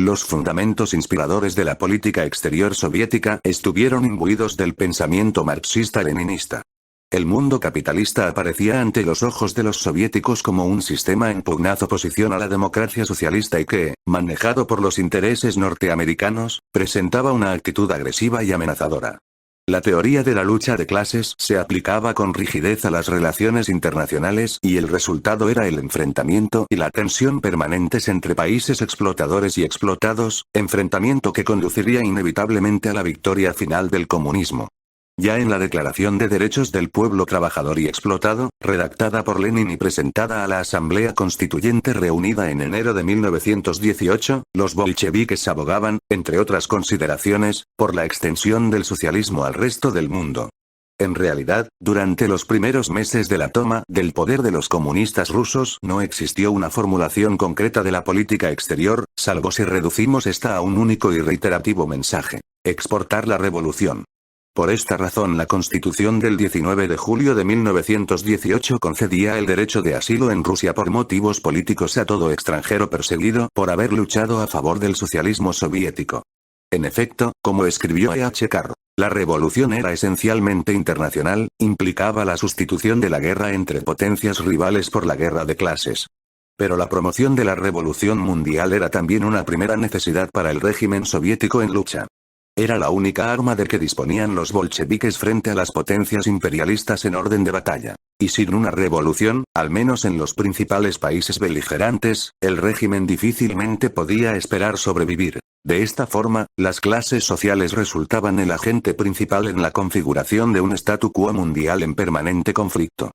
Los fundamentos inspiradores de la política exterior soviética estuvieron imbuidos del pensamiento marxista-leninista. El mundo capitalista aparecía ante los ojos de los soviéticos como un sistema en pugnaz oposición a la democracia socialista y que, manejado por los intereses norteamericanos, presentaba una actitud agresiva y amenazadora. La teoría de la lucha de clases se aplicaba con rigidez a las relaciones internacionales y el resultado era el enfrentamiento y la tensión permanentes entre países explotadores y explotados, enfrentamiento que conduciría inevitablemente a la victoria final del comunismo. Ya en la Declaración de Derechos del Pueblo Trabajador y Explotado, redactada por Lenin y presentada a la Asamblea Constituyente reunida en enero de 1918, los bolcheviques abogaban, entre otras consideraciones, por la extensión del socialismo al resto del mundo. En realidad, durante los primeros meses de la toma del poder de los comunistas rusos no existió una formulación concreta de la política exterior, salvo si reducimos esta a un único y reiterativo mensaje: exportar la revolución. Por esta razón la Constitución del 19 de julio de 1918 concedía el derecho de asilo en Rusia por motivos políticos a todo extranjero perseguido por haber luchado a favor del socialismo soviético. En efecto, como escribió E. H. Carr, la revolución era esencialmente internacional, implicaba la sustitución de la guerra entre potencias rivales por la guerra de clases. Pero la promoción de la revolución mundial era también una primera necesidad para el régimen soviético en lucha. Era la única arma de que disponían los bolcheviques frente a las potencias imperialistas en orden de batalla. Y sin una revolución, al menos en los principales países beligerantes, el régimen difícilmente podía esperar sobrevivir. De esta forma, las clases sociales resultaban el agente principal en la configuración de un statu quo mundial en permanente conflicto.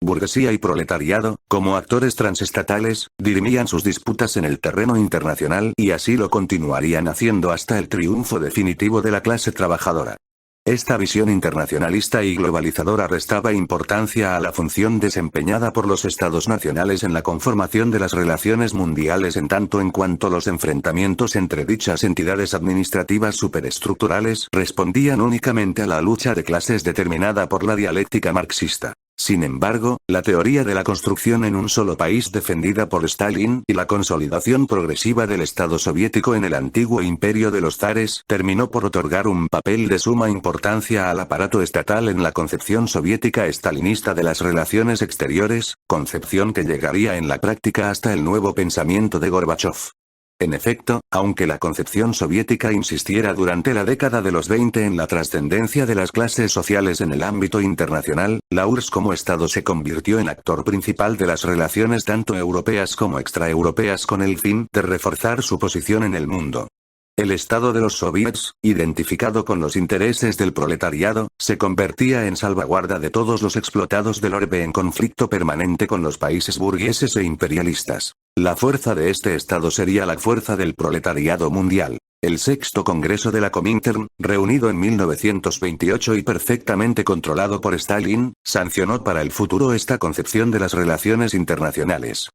Burguesía y proletariado, como actores transestatales, dirimían sus disputas en el terreno internacional y así lo continuarían haciendo hasta el triunfo definitivo de la clase trabajadora. Esta visión internacionalista y globalizadora restaba importancia a la función desempeñada por los estados nacionales en la conformación de las relaciones mundiales en tanto en cuanto los enfrentamientos entre dichas entidades administrativas superestructurales respondían únicamente a la lucha de clases determinada por la dialéctica marxista. Sin embargo, la teoría de la construcción en un solo país defendida por Stalin y la consolidación progresiva del Estado soviético en el antiguo imperio de los zares terminó por otorgar un papel de suma importancia al aparato estatal en la concepción soviética estalinista de las relaciones exteriores, concepción que llegaría en la práctica hasta el nuevo pensamiento de Gorbachov. En efecto, aunque la concepción soviética insistiera durante la década de los 20 en la trascendencia de las clases sociales en el ámbito internacional, la URSS como Estado se convirtió en actor principal de las relaciones tanto europeas como extraeuropeas con el fin de reforzar su posición en el mundo. El Estado de los soviets, identificado con los intereses del proletariado, se convertía en salvaguarda de todos los explotados del orbe en conflicto permanente con los países burgueses e imperialistas. La fuerza de este Estado sería la fuerza del proletariado mundial. El sexto Congreso de la Comintern, reunido en 1928 y perfectamente controlado por Stalin, sancionó para el futuro esta concepción de las relaciones internacionales.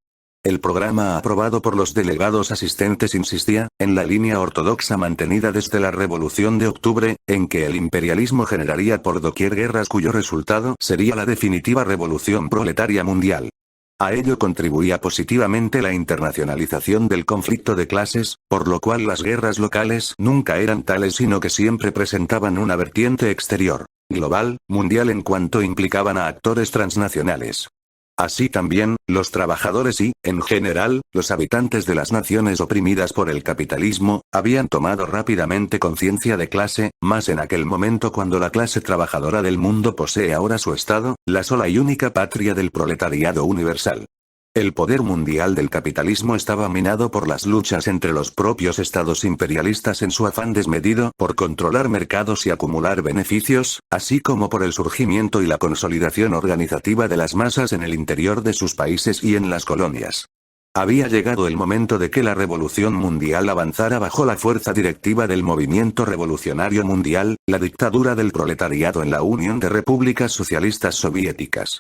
El programa aprobado por los delegados asistentes insistía, en la línea ortodoxa mantenida desde la Revolución de Octubre, en que el imperialismo generaría por doquier guerras cuyo resultado sería la definitiva revolución proletaria mundial. A ello contribuía positivamente la internacionalización del conflicto de clases, por lo cual las guerras locales nunca eran tales sino que siempre presentaban una vertiente exterior, global, mundial en cuanto implicaban a actores transnacionales. Así también, los trabajadores y, en general, los habitantes de las naciones oprimidas por el capitalismo, habían tomado rápidamente conciencia de clase, más en aquel momento cuando la clase trabajadora del mundo posee ahora su Estado, la sola y única patria del proletariado universal. El poder mundial del capitalismo estaba minado por las luchas entre los propios estados imperialistas en su afán desmedido por controlar mercados y acumular beneficios, así como por el surgimiento y la consolidación organizativa de las masas en el interior de sus países y en las colonias. Había llegado el momento de que la revolución mundial avanzara bajo la fuerza directiva del movimiento revolucionario mundial, la dictadura del proletariado en la Unión de Repúblicas Socialistas Soviéticas.